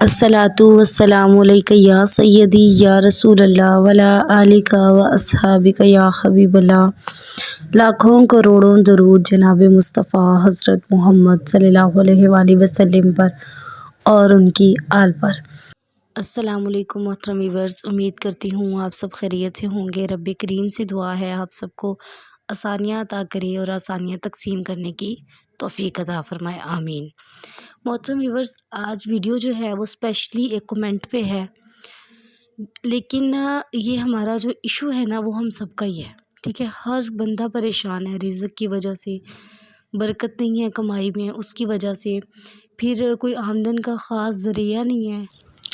الصلاۃ والسلام علیک یا سیدی یا رسول اللہ وعلی آلک و اصحابک یا حبیب اللہ۔ لاکھوں کروڑوں درود جناب مصطفیٰ حضرت محمد صلی اللہ علیہ وآلہ وسلم پر اور ان کی آل پر۔ السلام علیکم محترم ویورز، امید کرتی ہوں آپ سب خیریت سے ہوں گے۔ رب کریم سے دعا ہے آپ سب کو آسانیاں عطا کرے اور آسانیاں تقسیم کرنے کی توفیق عطا فرمائے، آمین۔ محترم ویورز، آج ویڈیو جو ہے وہ اسپیشلی ایک کمنٹ پہ ہے، لیکن یہ ہمارا جو ایشو ہے نا وہ ہم سب کا ہی ہے، ٹھیک ہے۔ ہر بندہ پریشان ہے رزق کی وجہ سے، برکت نہیں ہے کمائی میں اس کی وجہ سے، پھر کوئی آمدن کا خاص ذریعہ نہیں ہے،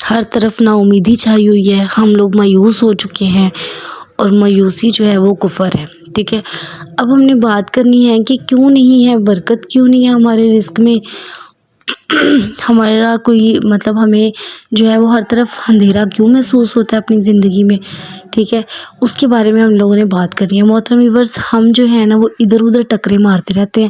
ہر طرف نا امیدی چھائی ہوئی ہے، ہم لوگ مایوس ہو چکے ہیں اور مایوسی جو ہے وہ کفر ہے، ٹھیک ہے۔ اب ہم نے بات کرنی ہے کہ کیوں نہیں ہے برکت، کیوں نہیں ہے ہمارے رزق میں، ہمارا کوئی مطلب ہمیں جو ہے وہ ہر طرف اندھیرا کیوں محسوس ہوتا ہے اپنی زندگی میں، ٹھیک ہے۔ اس کے بارے میں ہم لوگوں نے بات کرنی ہے۔ محترم ویورز، ہم جو ہے نا وہ ادھر ادھر ٹکرے مارتے رہتے ہیں،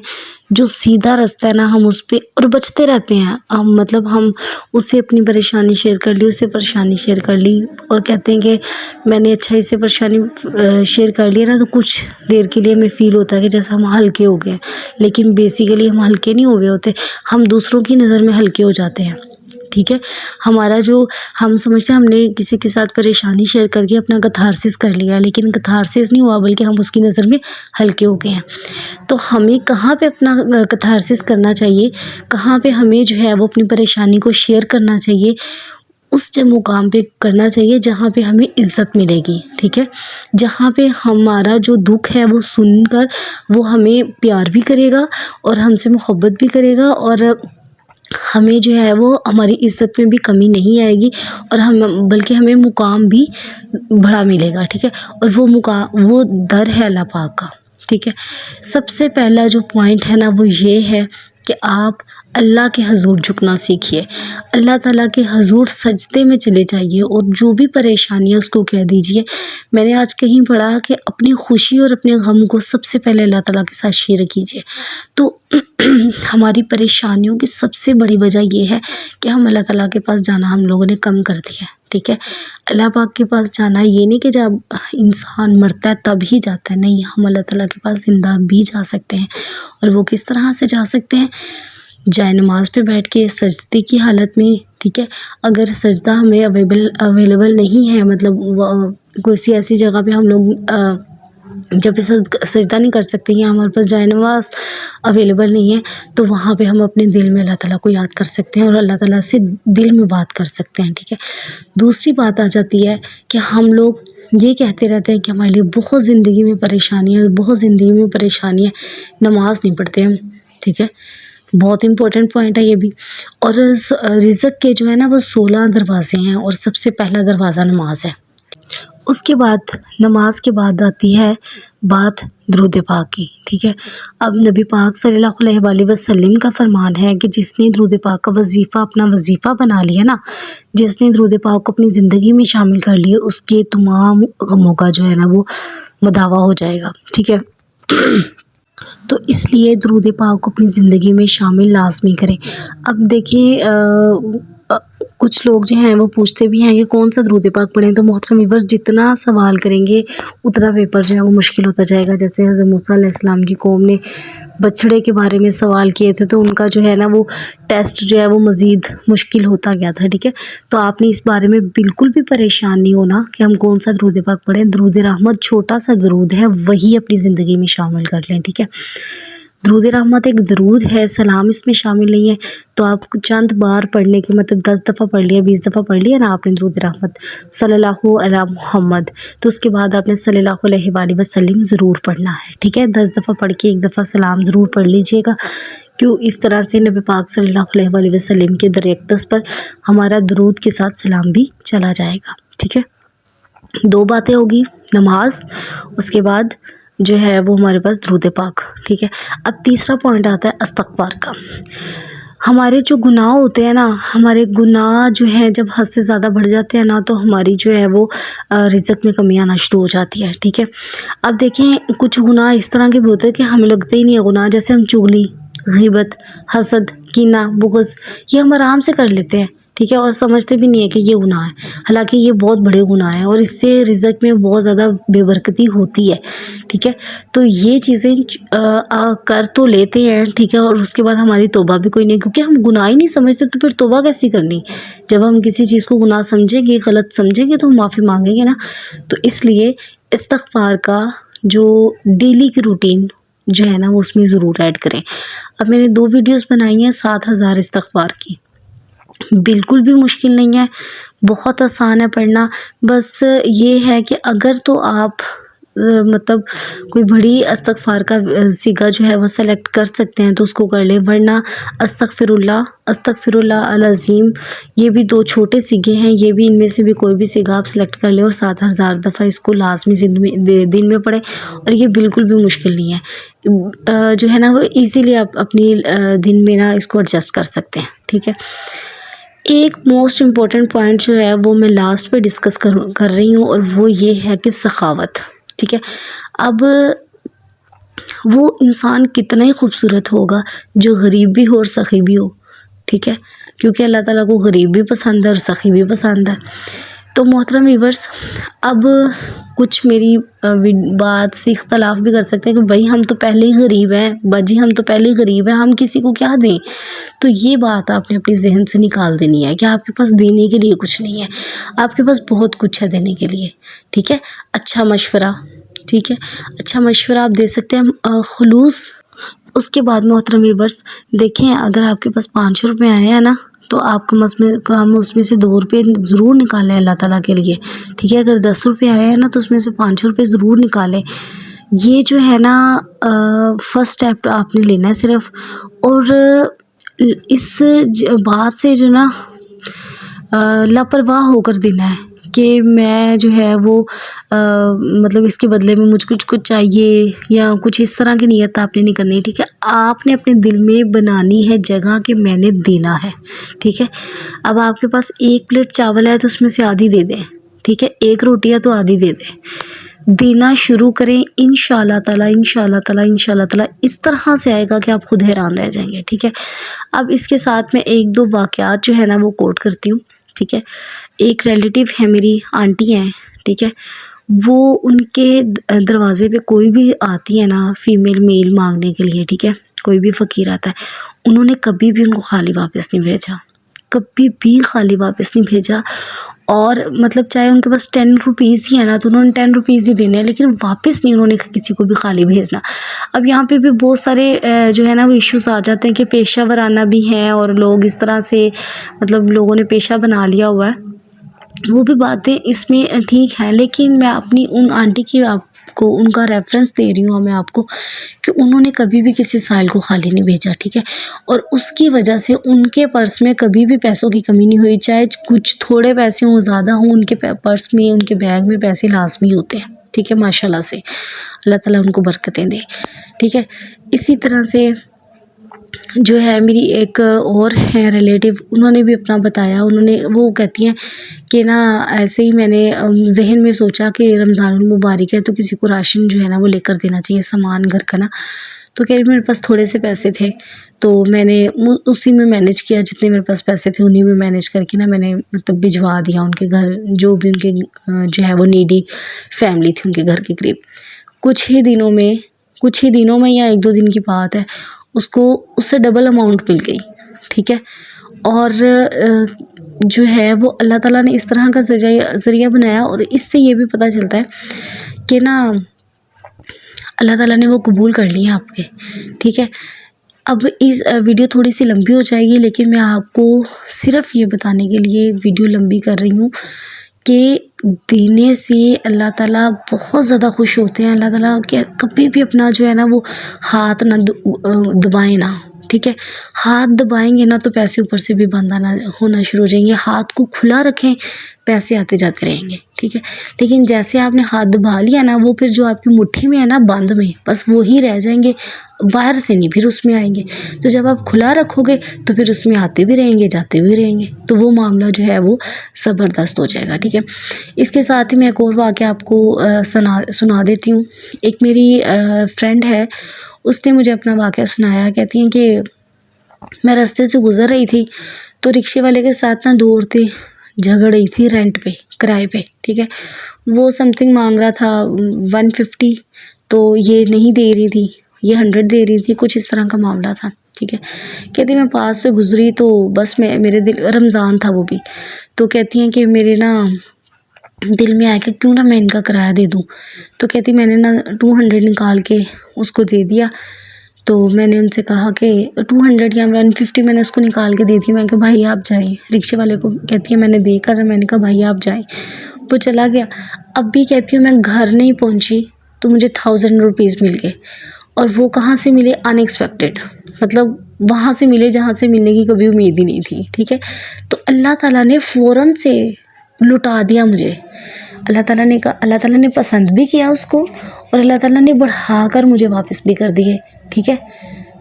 جو سیدھا رستہ ہے نا ہم اس پہ اور بچتے رہتے ہیں، ہم اس سے اپنی پریشانی شیئر کر لی، اس سے پریشانی شیئر کر لی اور کہتے ہیں کہ میں نے اچھا اس سے پریشانی شیئر کر لی نا تو کچھ دیر کے لیے ہمیں فیل ہوتا ہے کہ جیسے ہم ہلکے ہو گئے، لیکن بیسیکلی ہم ہلکے نہیں ہو گئے ہوتے، ہم دوسروں کی نظر میں ہلکے ہو جاتے ہیں، ٹھیک ہے۔ ہمارا جو ہم سمجھتے ہیں ہم نے کسی کے ساتھ پریشانی شیئر کر کے اپنا کتھارسس کر لیا، لیکن کتھارسس نہیں ہوا بلکہ ہم اس کی نظر میں ہلکے ہو گئے ہیں۔ تو ہمیں کہاں پہ اپنا کتھارسس کرنا چاہیے، کہاں پہ ہمیں جو ہے وہ اپنی پریشانی کو شیئر کرنا چاہیے، اس مقام پہ کرنا چاہیے جہاں پہ ہمیں عزت ملے گی، ٹھیک ہے۔ جہاں پہ ہمارا جو دکھ ہے وہ سن کر وہ ہمیں پیار بھی کرے گا اور ہم سے محبت بھی کرے گا، اور ہمیں جو ہے وہ ہماری عزت میں بھی کمی نہیں آئے گی، اور بلکہ ہمیں مقام بھی بڑا ملے گا، ٹھیک ہے۔ اور وہ در ہے اللہ پاک کا، ٹھیک ہے۔ سب سے پہلا جو پوائنٹ ہے نا وہ یہ ہے کہ آپ اللہ کے حضور جھکنا سیکھیے، اللہ تعالیٰ کے حضور سجدے میں چلے جائیے اور جو بھی پریشانی ہے اس کو کہہ دیجیے۔ میں نے آج کہیں پڑھا کہ اپنی خوشی اور اپنے غم کو سب سے پہلے اللہ تعالیٰ کے ساتھ شیئر کیجیے۔ تو ہماری پریشانیوں کی سب سے بڑی وجہ یہ ہے کہ ہم اللہ تعالیٰ کے پاس جانا ہم لوگوں نے کم کر دیا ہے، ٹھیک ہے۔ اللہ پاک کے پاس جانا یہ نہیں کہ جب انسان مرتا ہے تب ہی جاتا ہے، نہیں، ہم اللہ تعالیٰ کے پاس زندہ بھی جا سکتے ہیں، اور وہ کس طرح سے جا سکتے ہیں؟ جائے نماز پہ بیٹھ کے سجدے کی حالت میں، ٹھیک ہے۔ اگر سجدہ ہمیں اویلیبل نہیں ہے، مطلب کوئی ایسی جگہ پہ ہم لوگ جب سجدہ نہیں کر سکتے یا ہمارے پاس جائے نماز اویلیبل نہیں ہے، تو وہاں پہ ہم اپنے دل میں اللہ تعالیٰ کو یاد کر سکتے ہیں اور اللہ تعالیٰ سے دل میں بات کر سکتے ہیں، ٹھیک ہے۔ دوسری بات آ جاتی ہے کہ ہم لوگ یہ کہتے رہتے ہیں کہ ہمارے لیے بہت زندگی میں پریشانیاں، بہت زندگی میں پریشانیاں، نماز نہیں پڑھتے ہم، ٹھیک ہے۔ بہت امپورٹنٹ پوائنٹ ہے یہ بھی۔ اور رزق کے جو ہے نا وہ 16 دروازے ہیں اور سب سے پہلا دروازہ نماز ہے۔ اس کے بعد نماز کے بعد آتی ہے بات درود پاک کی، ٹھیک ہے۔ اب نبی پاک صلی اللہ علیہ وآلہ وسلم کا فرمان ہے کہ جس نے درود پاک کا وظیفہ اپنا وظیفہ بنا لیا نا، جس نے درود پاک کو اپنی زندگی میں شامل کر لیا، اس کے تمام غموں کا جو ہے نا وہ مداوا ہو جائے گا، ٹھیک ہے۔ تو اس لیے درود پاک کو اپنی زندگی میں شامل لازمی کریں۔ اب دیکھیں کچھ لوگ جو ہیں وہ پوچھتے بھی ہیں کہ کون سا درود پاک پڑھیں، تو محترم ویورز جتنا سوال کریں گے اتنا پیپر جو ہے وہ مشکل ہوتا جائے گا۔ جیسے حضرت موسیٰ علیہ السلام کی قوم نے بچھڑے کے بارے میں سوال کیے تھے تو ان کا جو ہے نا وہ ٹیسٹ جو ہے وہ مزید مشکل ہوتا گیا تھا، ٹھیک ہے۔ تو آپ نے اس بارے میں بالکل بھی پریشان نہیں ہونا کہ ہم کون سا درود پاک پڑھیں۔ درود رحمت چھوٹا سا درود ہے، وہی اپنی زندگی میں شامل کر لیں، ٹھیک ہے۔ درود رحمت ایک درود ہے، سلام اس میں شامل نہیں ہے، تو آپ چند بار پڑھنے کے مطلب 10 دفعہ پڑھ لیا، 20 دفعہ پڑھ لیا نا آپ نے درود رحمت صلی اللہ علی محمد، تو اس کے بعد آپ نے صلی اللہ علیہ وآلہ وسلم ضرور پڑھنا ہے، ٹھیک ہے۔ 10 دفعہ پڑھ کے 1 دفعہ سلام ضرور پڑھ لیجئے گا، کیوں اس طرح سے نبی پاک صلی اللہ علیہ وآلہ وسلم کے در اقدس پر ہمارا درود کے ساتھ سلام بھی چلا جائے گا، ٹھیک ہے۔ 2 باتیں ہوگی، نماز، اس کے بعد جو ہے وہ ہمارے پاس درود پاک، ٹھیک ہے۔ اب تیسرا پوائنٹ آتا ہے استغفار کا۔ ہمارے جو گناہ ہوتے ہیں نا، ہمارے گناہ جو ہیں جب حد سے زیادہ بڑھ جاتے ہیں نا تو ہماری جو ہے وہ رزق میں کمی آنا شروع ہو جاتی ہے، ٹھیک ہے۔ اب دیکھیں کچھ گناہ اس طرح کے بھی ہوتے ہیں کہ ہمیں لگتے ہی نہیں ہے گناہ، جیسے ہم چغلی، غیبت، حسد، کینہ، بغض، یہ ہم آرام سے کر لیتے ہیں، ٹھیک ہے، اور سمجھتے بھی نہیں ہے کہ یہ گناہ ہے، حالانکہ یہ بہت بڑے گناہ ہیں اور اس سے رزق میں بہت زیادہ بے برکتی ہوتی ہے، ٹھیک ہے۔ تو یہ چیزیں کر تو لیتے ہیں، ٹھیک ہے، اور اس کے بعد ہماری توبہ بھی کوئی نہیں، کیونکہ ہم گناہ ہی نہیں سمجھتے تو پھر توبہ کیسی کرنی؟ جب ہم کسی چیز کو گناہ سمجھیں گے، غلط سمجھیں گے تو ہم معافی مانگیں گے نا۔ تو اس لیے استغفار کا جو ڈیلی کی روٹین جو ہے نا وہ اس میں ضرور ایڈ کریں۔ اب میں نے 2 ویڈیوز بنائی ہیں 7000 استغفار کی، بالکل بھی مشکل نہیں ہے، بہت آسان ہے پڑھنا۔ بس یہ ہے کہ اگر تو آپ مطلب کوئی بڑی استغفار کا صیغہ جو ہے وہ سلیکٹ کر سکتے ہیں تو اس کو کر لیں، ورنہ استغفر اللہ العظیم، یہ بھی 2 چھوٹے صیغے ہیں، یہ بھی ان میں سے بھی کوئی بھی صیغہ آپ سلیکٹ کر لیں اور 7000 دفعہ اس کو لازمی دن میں پڑھیں، اور یہ بالکل بھی مشکل نہیں ہے، جو ہے نا وہ ایزیلی آپ اپنی دن میں نا اس کو ایڈجسٹ کر سکتے ہیں، ٹھیک ہے۔ ایک موسٹ امپورٹنٹ پوائنٹ جو ہے وہ میں لاسٹ پہ ڈسکس کر رہی ہوں، اور وہ یہ ہے کہ سخاوت، ٹھیک ہے۔ اب وہ انسان کتنا ہی خوبصورت ہوگا جو غریب بھی ہو اور سخی بھی ہو، ٹھیک ہے، کیونکہ اللہ تعالیٰ کو غریب بھی پسند ہے اور سخی بھی پسند ہے۔ تو محترم ویورز، اب کچھ میری بات سے اختلاف بھی کر سکتے ہیں کہ بھائی ہم تو پہلے ہی غریب ہیں، باجی ہم تو پہلے ہی غریب ہیں، ہم کسی کو کیا دیں؟ تو یہ بات آپ نے اپنی ذہن سے نکال دینی ہے کہ آپ کے پاس دینے کے لیے کچھ نہیں ہے، آپ کے پاس بہت کچھ ہے دینے کے لیے، ٹھیک ہے۔ اچھا مشورہ، ٹھیک ہے، اچھا مشورہ آپ دے سکتے ہیں خلوص۔ اس کے بعد محترم ویورز دیکھیں، اگر آپ کے پاس 500 روپے آئے ہیں نا تو آپ کم اس میں سے 2 روپے ضرور نکالیں اللہ تعالیٰ کے لیے، ٹھیک ہے۔ اگر 10 روپے آئے ہیں نا تو اس میں سے 500 روپے ضرور نکالیں۔ یہ جو ہے نا فرسٹ اسٹیپ آپ نے لینا ہے صرف، اور اس بات سے جو نا لاپرواہ ہو کر دینا ہے کہ میں جو ہے وہ مطلب اس کے بدلے میں مجھ کچھ چاہیے یا کچھ اس طرح کی نیت آپ نے نہیں کرنی، ٹھیک ہے۔ آپ نے اپنے دل میں بنانی ہے جگہ کہ میں نے دینا ہے، ٹھیک ہے۔ اب آپ کے پاس 1 پلیٹ چاول ہے تو اس میں سے آدھی دے دیں، ٹھیک ہے، 1 روٹی ہے تو آدھی دے دیں، دینا شروع کریں، انشاءاللہ تعالیٰ انشاءاللہ تعالیٰ انشاءاللہ تعالیٰ اس طرح سے آئے گا کہ آپ خود حیران رہ جائیں گے، ٹھیک ہے۔ اب اس کے ساتھ میں 1-2 واقعات جو ہے نا وہ کوٹ کرتی ہوں، ٹھیک ہے۔ ایک ریلیٹیو ہے، میری آنٹی ہیں، ٹھیک ہے، وہ ان کے دروازے پہ کوئی بھی آتی ہے نا فیمیل میل مانگنے کے لیے، ٹھیک ہے، کوئی بھی فقیر آتا ہے، انہوں نے کبھی بھی ان کو خالی واپس نہیں بھیجا، کبھی بھی خالی واپس نہیں بھیجا، اور مطلب چاہے ان کے پاس 10 روپیز ہی ہے نا تو انہوں نے 10 روپیز ہی دینے ہیں، لیکن واپس نہیں انہوں نے کسی کو بھی خالی بھیجنا۔ اب یہاں پہ بھی بہت سارے جو ہے نا وہ ایشوز آ جاتے ہیں کہ پیشہ ورانہ بھی ہیں اور لوگ اس طرح سے مطلب لوگوں نے پیشہ بنا لیا ہوا ہے، وہ بھی باتیں اس میں ٹھیک ہیں، لیکن میں اپنی ان آنٹی کی آپ کو ان کا ریفرنس دے رہی ہوں میں آپ کو کہ انہوں نے کبھی بھی کسی سائل کو خالی نہیں بھیجا، ٹھیک ہے، اور اس کی وجہ سے ان کے پرس میں کبھی بھی پیسوں کی کمی نہیں ہوئی، چاہے کچھ تھوڑے پیسے ہوں زیادہ ہوں، ان کے پرس میں ان کے بیگ میں پیسے لازمی ہوتے ہیں، ٹھیک ہے، ماشاءاللہ سے اللہ تعالیٰ ان کو برکتیں دے، ٹھیک ہے۔ اسی طرح سے جو ہے میری ایک اور ہے ریلیٹیو، انہوں نے بھی اپنا بتایا، وہ کہتی ہیں کہ نا ایسے ہی میں نے ذہن میں سوچا کہ رمضان المبارک ہے تو کسی کو راشن جو ہے نا وہ لے کر دینا چاہیے، سامان گھر کا نا، تو کہہ رہی میرے پاس تھوڑے سے پیسے تھے تو میں نے اسی میں مینیج کیا، جتنے میرے پاس پیسے تھے انہی میں مینیج کر کے نا میں نے مطلب بھجوا دیا ان کے گھر، جو بھی ان کے جو ہے وہ نیڈی فیملی تھی ان کے گھر کے قریب۔ کچھ ہی دنوں میں یا 1-2 دن کی بات ہے، اس کو اس سے ڈبل اماؤنٹ مل گئی، ٹھیک ہے، اور جو ہے وہ اللہ تعالیٰ نے اس طرح کا ذریعہ بنایا، اور اس سے یہ بھی پتہ چلتا ہے کہ نا اللہ تعالیٰ نے وہ قبول کر لیا آپ کے، ٹھیک ہے۔ اب اس ویڈیو تھوڑی سی لمبی ہو جائے گی، لیکن میں آپ کو صرف یہ بتانے کے لیے ویڈیو لمبی کر رہی ہوں کہ دینے سے اللہ تعالیٰ بہت زیادہ خوش ہوتے ہیں، اللہ تعالیٰ کہ کبھی بھی اپنا جو ہے نا وہ ہاتھ نہ دبائیں نا، ٹھیک ہے، ہاتھ دبائیں گے نا تو پیسے اوپر سے بھی بند ہونا شروع ہو جائیں گے، ہاتھ کو کھلا رکھیں، پیسے آتے جاتے رہیں گے، ٹھیک ہے، لیکن جیسے آپ نے ہاتھ دبا لیا نا وہ پھر جو آپ کی مٹھی میں ہے نا بند میں، بس وہی رہ جائیں گے، باہر سے نہیں پھر اس میں آئیں گے، تو جب آپ کھلا رکھو گے تو پھر اس میں آتے بھی رہیں گے جاتے بھی رہیں گے، تو وہ معاملہ جو ہے وہ زبردست ہو جائے گا، ٹھیک ہے۔ اس کے ساتھ ہی میں ایک اور واقعہ آپ کو سنا دیتی ہوں۔ ایک میری فرینڈ ہے، اس نے مجھے اپنا واقعہ سنایا، کہتی ہیں کہ میں راستے سے گزر رہی تھی تو رکشے والے کے ساتھ نا 2 عورتیں جھگڑ رہی تھی رینٹ پہ، کرائے پہ، ٹھیک ہے۔ وہ سم تھنگ مانگ رہا تھا 150، تو یہ نہیں دے رہی تھی، یہ 100 دے رہی تھی، کچھ اس طرح کا معاملہ تھا، ٹھیک ہے۔ کہتی میں پاس سے گزری تو بس میرے دل، رمضان تھا وہ بھی، تو کہتی ہیں کہ میرے نا دل میں آیا کہ کیوں نہ میں ان کا کرایہ دے دوں، تو کہتی میں نے نا 200 نکال کے اس کو دے دیا۔ تو میں نے ان سے کہا کہ 200 یا 150 میں نے اس کو نکال کے دے دی، میں نے کہا بھائی آپ جائیں، رکشے والے کو کہتی ہے میں نے دے کر، میں نے کہا بھائی آپ جائیں، وہ چلا گیا۔ اب بھی کہتی ہوں میں گھر نہیں پہنچی تو مجھے 1000 روپیز مل گئے، اور وہ کہاں سے ملے؟ ان ایکسپیکٹڈ، مطلب وہاں سے ملے جہاں سے ملنے کی کبھی امید ہی نہیں تھی، ٹھیک ہے۔ تو اللہ تعالیٰ نے فوراً سے لٹا دیا مجھے، اللہ تعالیٰ نے پسند بھی کیا اس کو، اور اللہ تعالیٰ نے بڑھا کر مجھے واپس بھی کر دیے، ٹھیک ہے۔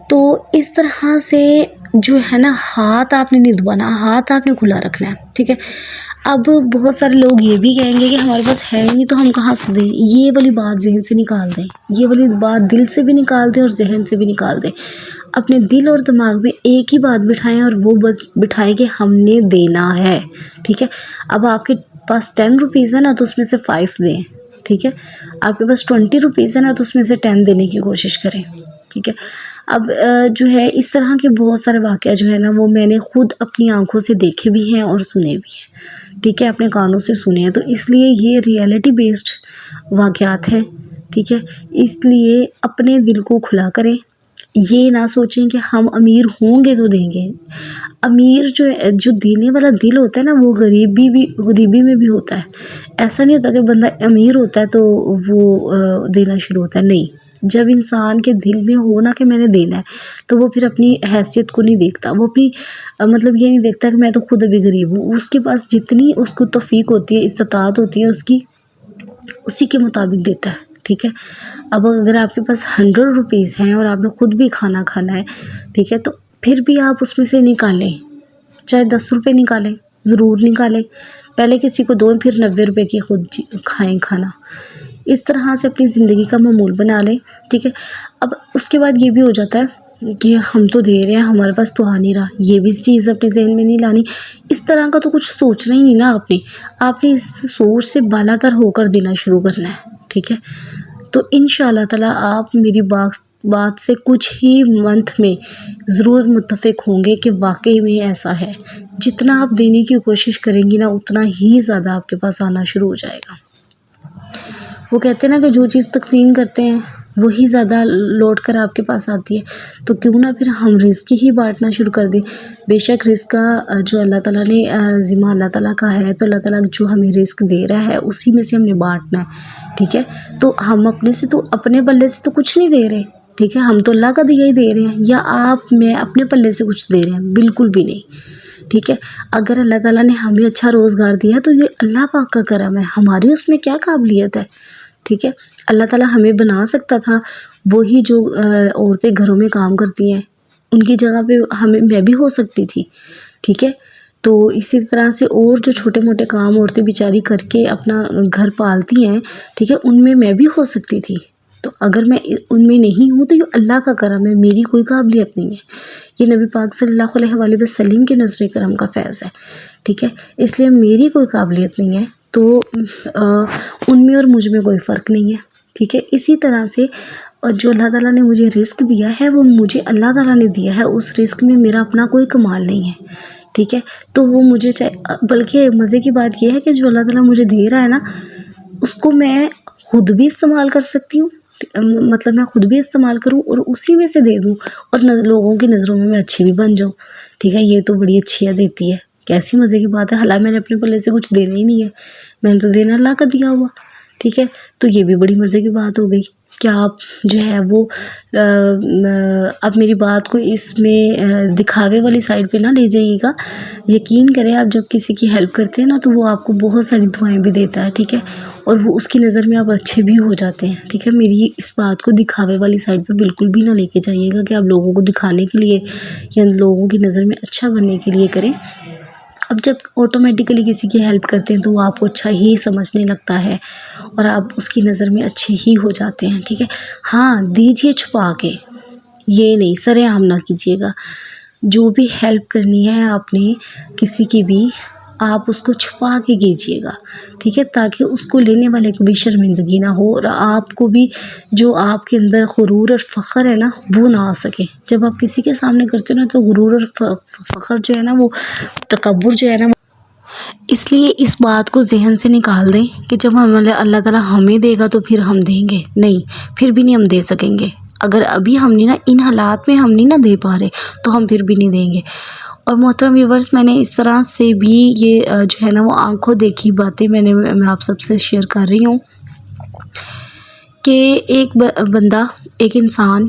تو اس طرح سے جو ہے نا، ہاتھ آپ نے نہیں دبانا، ہاتھ آپ نے کھلا رکھنا ہے، ٹھیک ہے۔ اب بہت سارے لوگ یہ بھی کہیں گے کہ ہمارے پاس ہے ہی نہیں تو ہم کہاں سے دیں، یہ والی بات ذہن سے نکال دیں، یہ والی بات دل سے بھی نکال دیں اور ذہن سے بھی نکال دیں۔ اپنے دل اور دماغ میں ایک ہی بات بٹھائیں، اور وہ بٹھائیں کہ ہم نے دینا ہے، ٹھیک ہے۔ اب آپ کے پاس 10 روپیز ہے نا تو اس میں سے 5 دیں، ٹھیک ہے۔ آپ کے پاس 20 روپیز ہے نا تو اس میں سے 10 دینے کی کوشش کریں، ٹھیک ہے۔ اب جو ہے اس طرح کے بہت سارے واقعہ جو ہے نا وہ میں نے خود اپنی آنکھوں سے دیکھے بھی ہیں اور سنے بھی ہیں، ٹھیک ہے، اپنے کانوں سے سنے ہیں، تو اس لیے یہ ریئلٹی بیسڈ واقعات ہیں، ٹھیک ہے۔ اس لیے اپنے دل کو کھلا کریں، یہ نہ سوچیں کہ ہم امیر ہوں گے تو دیں گے۔ امیر جو دینے والا دل ہوتا ہے نا وہ غریبی میں بھی ہوتا ہے، ایسا نہیں ہوتا کہ بندہ امیر ہوتا ہے تو وہ دینا شروع ہوتا ہے، نہیں۔ جب انسان کے دل میں ہو نا کہ میں نے دینا ہے تو وہ پھر اپنی حیثیت کو نہیں دیکھتا، وہ اپنی مطلب یہ نہیں دیکھتا کہ میں تو خود ابھی غریب ہوں، اس کے پاس جتنی اس کو توفیق ہوتی ہے، استطاعت ہوتی ہے اس کی، اسی کے مطابق دیتا ہے، ٹھیک ہے۔ اب اگر آپ کے پاس 100 روپیز ہیں اور آپ نے خود بھی کھانا ہے، ٹھیک ہے، تو پھر بھی آپ اس میں سے نکالیں، چاہے 10 روپے نکالیں، ضرور نکالیں، پہلے کسی کو دو پھر 90 روپے کی خود کھائیں کھانا۔ اس طرح سے اپنی زندگی کا معمول بنا لیں، ٹھیک ہے۔ اب اس کے بعد یہ بھی ہو جاتا ہے کہ ہم تو دے رہے ہیں، ہمارے پاس تو آ نہیں رہا، یہ بھی چیز اپنے ذہن میں نہیں لانی، اس طرح کا تو کچھ سوچنا ہی نہیں نا آپ نے اس سوچ سے بالا تر ہو کر دینا شروع کرنا ہے، ٹھیک ہے۔ تو انشاءاللہ تعالیٰ آپ میری بات سے کچھ ہی منتھ میں ضرور متفق ہوں گے کہ واقعی میں ایسا ہے، جتنا آپ دینے کی کوشش کریں گی نا اتنا ہی زیادہ آپ کے پاس آنا شروع ہو جائے گا۔ وہ کہتے ہیں نا کہ جو چیز تقسیم کرتے ہیں وہی زیادہ لوٹ کر آپ کے پاس آتی ہے، تو کیوں نہ پھر ہم رزق ہی بانٹنا شروع کر دیں۔ بے شک رزق کا جو اللہ تعالیٰ نے ذمہ اللہ تعالیٰ کا ہے، تو اللہ تعالیٰ جو ہمیں رزق دے رہا ہے اسی میں سے ہم نے بانٹنا ہے، ٹھیک ہے۔ تو ہم اپنے پلے سے تو کچھ نہیں دے رہے، ٹھیک ہے، ہم تو اللہ کا دیا ہی دے رہے ہیں، یا میں اپنے پلے سے کچھ دے رہے ہیں، بالکل بھی نہیں، ٹھیک ہے۔ اگر اللہ تعالیٰ نے ہمیں اچھا روزگار دیا تو یہ اللہ پاک کا کرم ہے، ہماری اس میں کیا قابلیت ہے، ٹھیک ہے۔ اللہ تعالیٰ ہمیں بنا سکتا تھا، وہی جو عورتیں گھروں میں کام کرتی ہیں ان کی جگہ پہ میں بھی ہو سکتی تھی، ٹھیک ہے۔ تو اسی طرح سے اور جو چھوٹے موٹے کام عورتیں بیچاری کر کے اپنا گھر پالتی ہیں، ٹھیک ہے، ان میں بھی ہو سکتی تھی۔ تو اگر میں ان میں نہیں ہوں تو یہ اللہ کا کرم ہے، میری کوئی قابلیت نہیں ہے، یہ نبی پاک صلی اللہ علیہ وسلم کے نظر کرم کا فیض ہے، ٹھیک ہے۔ اس لیے میری کوئی قابلیت نہیں ہے، تو ان میں اور مجھ میں کوئی فرق نہیں ہے، ٹھیک ہے۔ اسی طرح سے جو اللہ تعالیٰ نے مجھے رزق دیا ہے وہ مجھے اللہ تعالیٰ نے دیا ہے، اس رزق میں میرا اپنا کوئی کمال نہیں ہے، ٹھیک ہے۔ تو وہ مجھے بلکہ مزے کی بات یہ ہے کہ جو اللہ تعالیٰ مجھے دے رہا ہے نا اس کو میں خود بھی استعمال کر سکتی ہوں، مطلب میں خود بھی استعمال کروں اور اسی میں سے دے دوں، اور لوگوں کی نظروں میں اچھی بھی بن جاؤں، ٹھیک ہے۔ یہ تو بڑی اچھی دیتی ہے، کیسی مزے کی بات ہے، حالانکہ میں نے اپنے پلے سے کچھ دینا ہی نہیں ہے، میں نے تو دینا اللہ کا دیا ہوا، ٹھیک ہے۔ تو یہ بھی بڑی مزے کی بات ہو گئی۔ کیا آپ جو ہے وہ اب میری بات کو اس میں دکھاوے والی سائڈ پہ نہ لے جائیے گا، یقین کریں آپ جب کسی کی ہیلپ کرتے ہیں نا تو وہ آپ کو بہت ساری دعائیں بھی دیتا ہے، ٹھیک ہے، اور وہ اس کی نظر میں آپ اچھے بھی ہو جاتے ہیں، ٹھیک ہے۔ میری اس بات کو دکھاوے والی سائڈ پہ بالکل بھی نہ لے کے جائیے گا کہ آپ لوگوں کو دکھانے کے لیے یا لوگوں کی نظر میں اچھا بننے کے لیے کریں۔ اب جب آٹومیٹیکلی کسی کی ہیلپ کرتے ہیں تو وہ آپ کو اچھا ہی سمجھنے لگتا ہے اور آپ اس کی نظر میں اچھے ہی ہو جاتے ہیں، ٹھیک ہے۔ ہاں دیجیے چھپا کے، یہ نہیں سرے عام نہ کیجیے گا، جو بھی ہیلپ کرنی ہے آپ نے کسی کی بھی، آپ اس کو چھپا کے کیجیے گا، ٹھیک ہے، تاکہ اس کو لینے والے کو بھی شرمندگی نہ ہو، اور آپ کو بھی جو آپ کے اندر غرور اور فخر ہے نا وہ نہ آ سکے۔ جب آپ کسی کے سامنے کرتے ہو نا تو غرور اور فخر جو ہے نا، وہ تکبر جو ہے نا، اس لیے اس بات کو ذہن سے نکال دیں کہ جب اللہ تعالیٰ ہمیں دے گا تو پھر ہم دیں گے، نہیں، پھر بھی نہیں ہم دے سکیں گے۔ اگر ابھی ہم نہیں نا ان حالات میں ہم نہیں نا دے پا رہے تو ہم پھر بھی نہیں دیں گے۔ اور محترم ویورز، میں نے اس طرح سے بھی یہ جو ہے نا وہ آنکھوں دیکھی باتیں میں آپ سب سے شیئر کر رہی ہوں کہ ایک بندہ، ایک انسان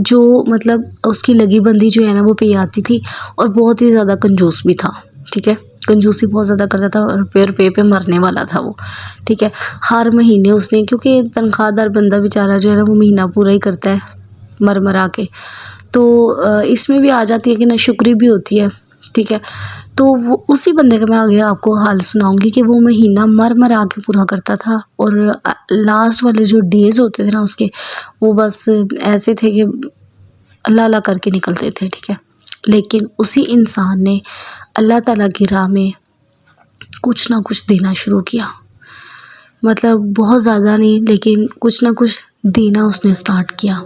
جو مطلب اس کی لگی بندی جو ہے نا وہ پہ آتی تھی، اور بہت ہی زیادہ کنجوس بھی تھا، ٹھیک ہے، کنجوسی بہت زیادہ کرتا تھا، اور روپے پہ مرنے والا تھا وہ، ٹھیک ہے۔ ہر مہینے اس نے، کیونکہ تنخواہ دار بندہ بیچارہ جو ہے نا وہ مہینہ پورا ہی کرتا ہے مرا کے، تو اس میں بھی آ جاتی ہے کہ ناشکری بھی ہوتی ہے، ٹھیک ہے۔ تو وہ اسی بندے کا میں آگے آپ کو حال سناؤں گی کہ وہ مہینہ مرا کے پورا کرتا تھا، اور لاسٹ والے جو ڈیز ہوتے تھے نا اس کے، وہ بس ایسے تھے کہ اللہ اللہ کر کے نکلتے تھے، ٹھیک ہے۔ لیکن اسی انسان نے اللہ تعالیٰ کی راہ میں کچھ نہ کچھ دینا شروع کیا، مطلب بہت زیادہ نہیں، لیکن کچھ نہ کچھ دینا اس نے سٹارٹ کیا،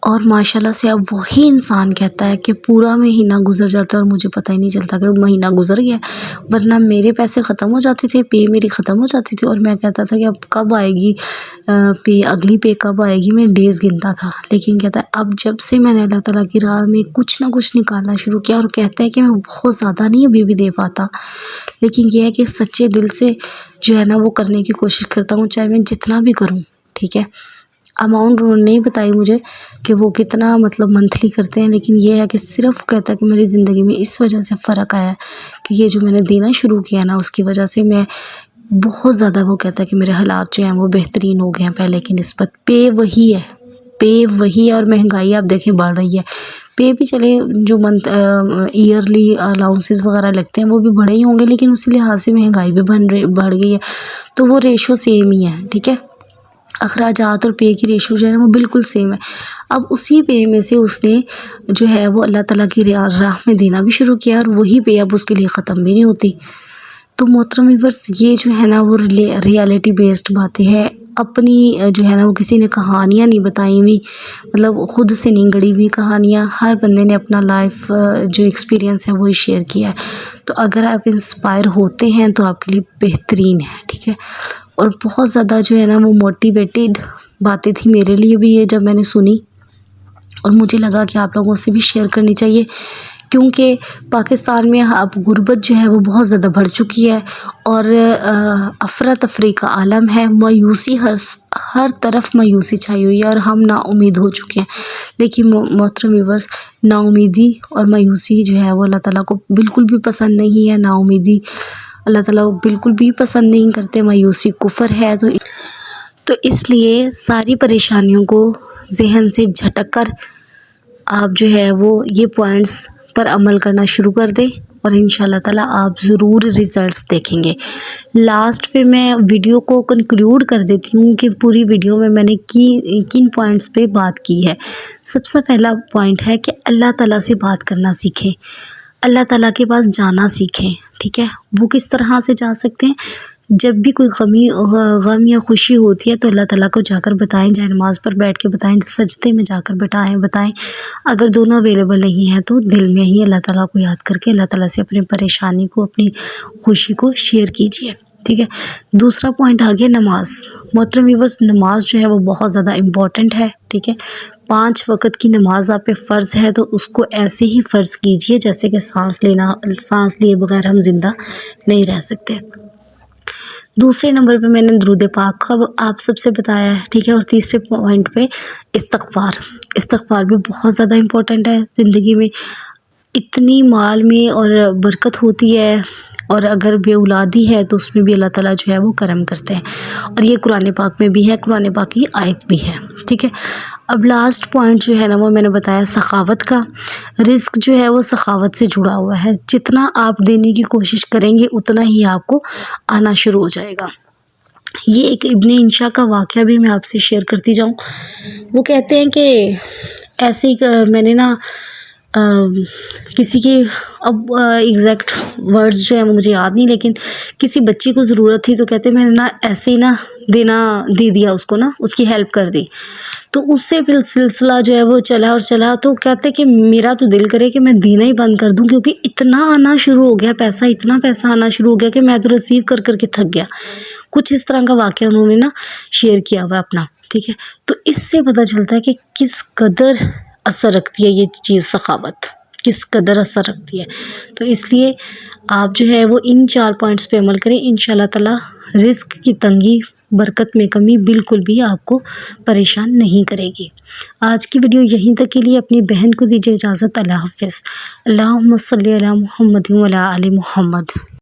اور ماشاءاللہ سے اب وہی انسان کہتا ہے کہ پورا مہینہ گزر جاتا ہے اور مجھے پتہ ہی نہیں چلتا کہ وہ مہینہ گزر گیا، ورنہ میرے پیسے ختم ہو جاتے تھے، پے میری ختم ہو جاتی تھی، اور میں کہتا تھا کہ اب کب آئے گی پے، اگلی پے کب آئے گی، میں ڈیز گنتا تھا۔ لیکن کہتا ہے اب جب سے میں نے اللہ تعالیٰ کی راہ میں کچھ نہ کچھ نکالنا شروع کیا، اور کہتا ہے کہ میں بہت زیادہ نہیں ابھی بھی دے پاتا، لیکن یہ ہے کہ سچے دل سے جو ہے نا وہ کرنے کی کوشش کرتا ہوں، چاہے میں جتنا بھی کروں، ٹھیک ہے۔ اماؤنٹ انہوں نے نہیں بتائی مجھے کہ وہ کتنا مطلب منتھلی کرتے ہیں، لیکن یہ ہے کہ صرف کہتا ہے کہ میری زندگی میں اس وجہ سے فرق آیا ہے کہ یہ جو میں نے دینا شروع کیا نا اس کی وجہ سے میں بہت زیادہ، وہ کہتا ہے کہ میرے حالات جو ہیں وہ بہترین ہو گئے ہیں پہلے کی نسبت۔ پے وہی ہے اور مہنگائی آپ دیکھیں بڑھ رہی ہے، پے بھی چلے جو منتھ ایئرلی الاؤنسز وغیرہ لگتے ہیں وہ بھی بڑے ہی ہوں گے، لیکن اسی لحاظ سے مہنگائی بھی بڑھ گئی ہے، تو وہ ریشو سیم ہی ہے، ٹھیک ہے۔ اخراجات اور پے کی ریشو جو ہے نا وہ بالکل سیم ہے۔ اب اسی پے میں سے اس نے جو ہے وہ اللہ تعالیٰ کی راہ میں دینا بھی شروع کیا، اور وہی پے اب اس کے لیے ختم بھی نہیں ہوتی۔ تو محترم ویورز، یہ جو ہے نا وہ ریالٹی بیسڈ باتیں ہیں، اپنی جو ہے نا وہ کسی نے کہانیاں نہیں بتائی ہوئی، مطلب خود سے نہیں گڑی ہوئی کہانیاں، ہر بندے نے اپنا لائف جو ایکسپیرینس ہے وہی شیئر کیا ہے۔ تو اگر آپ انسپائر ہوتے ہیں تو آپ کے لیے بہترین ہے، ٹھیک ہے۔ اور بہت زیادہ جو ہے نا وہ موٹیویٹیڈ باتیں تھی میرے لیے بھی یہ، جب میں نے سنی، اور مجھے لگا کہ آپ لوگوں سے بھی شیئر کرنی چاہیے، کیونکہ پاکستان میں اب غربت جو ہے وہ بہت زیادہ بڑھ چکی ہے، اور افراتفری کا عالم ہے، مایوسی ہر طرف مایوسی چھائی ہوئی ہے، اور ہم نا امید ہو چکے ہیں۔ لیکن محترم ویورز، نا امیدی اور مایوسی جو ہے وہ اللہ تعالیٰ کو بالکل بھی پسند نہیں ہے، نا امیدی اللہ تعالیٰ کو بالکل بھی پسند نہیں کرتے، مایوسی کفر ہے۔ تو اس لیے ساری پریشانیوں کو ذہن سے جھٹک کر آپ جو ہے وہ یہ پوائنٹس پر عمل کرنا شروع کر دیں، اور انشاءاللہ تعالیٰ آپ ضرور ریزلٹس دیکھیں گے۔ لاسٹ پہ میں ویڈیو کو کنکلیوڈ کر دیتی ہوں کہ پوری ویڈیو میں نے کن پوائنٹس پہ بات کی ہے۔ سب سے پہلا پوائنٹ ہے کہ اللہ تعالیٰ سے بات کرنا سیکھیں، اللہ تعالیٰ کے پاس جانا سیکھیں، ٹھیک ہے۔ وہ کس طرح سے جا سکتے ہیں؟ جب بھی کوئی غم یا خوشی ہوتی ہے تو اللہ تعالیٰ کو جا کر بتائیں، جائے نماز پر بیٹھ کے بتائیں، سجدے میں جا کر بتائیں۔ اگر دونوں اویلیبل نہیں ہیں تو دل میں ہی اللہ تعالیٰ کو یاد کر کے اللہ تعالیٰ سے اپنی پریشانی کو، اپنی خوشی کو شیئر کیجیے، ٹھیک ہے۔ دوسرا پوائنٹ آ گیا نماز۔ محترم ویورز، نماز جو ہے وہ بہت زیادہ امپورٹنٹ ہے، ٹھیک ہے۔ 5 وقت کی نماز آپ پہ فرض ہے، تو اس کو ایسے ہی فرض کیجیے جیسے کہ سانس لیے بغیر ہم زندہ نہیں رہ سکتے۔ دوسرے نمبر پہ میں نے درود پاک کا آپ سب سے بتایا ہے، ٹھیک ہے۔ اور تیسرے پوائنٹ پہ استغفار بھی بہت زیادہ امپورٹنٹ ہے زندگی میں۔ اتنی مال میں اور برکت ہوتی ہے، اور اگر بے اولادی ہے تو اس میں بھی اللہ تعالیٰ جو ہے وہ کرم کرتے ہیں، اور یہ قرآن پاک میں بھی ہے، قرآن پاک کی آیت بھی ہے، ٹھیک ہے۔ اب لاسٹ پوائنٹ جو ہے نا وہ میں نے بتایا سخاوت کا۔ رزق جو ہے وہ سخاوت سے جڑا ہوا ہے، جتنا آپ دینے کی کوشش کریں گے اتنا ہی آپ کو آنا شروع ہو جائے گا۔ یہ ایک ابن انشا کا واقعہ بھی میں آپ سے شیئر کرتی جاؤں۔ وہ کہتے ہیں کہ ایسے ہی میں نے نا کسی کے اب ایگزیکٹ ورڈز جو ہیں وہ مجھے یاد نہیں، لیکن کسی بچی کو ضرورت تھی تو کہتے میں نے نا ایسے ہی نا دے دیا اس کو نا، اس کی ہیلپ کر دی، تو اس سے پھر سلسلہ جو ہے وہ چلا اور چلا، تو کہتے کہ میرا تو دل کرے کہ میں دینا ہی بند کر دوں، کیونکہ اتنا آنا شروع ہو گیا پیسہ، اتنا پیسہ آنا شروع ہو گیا کہ میں تو ریسیو کر کر کے تھک گیا۔ کچھ اس طرح کا واقعہ انہوں نے نا شیئر کیا ہوا اپنا، ٹھیک ہے۔ تو اس سے پتہ چلتا ہے کہ کس قدر اثر رکھتی ہے یہ چیز، سخاوت کس قدر اثر رکھتی ہے۔ تو اس لیے آپ جو ہے وہ ان 4 پوائنٹس پہ عمل کریں، انشاءاللہ تعالی رزق کی تنگی، برکت میں کمی بالکل بھی آپ کو پریشان نہیں کرے گی۔ آج کی ویڈیو یہیں تک کے لیے، اپنی بہن کو دیجیے اجازت۔ اللہ حافظ۔ اللہم صلی علی محمد و علی آل محمد۔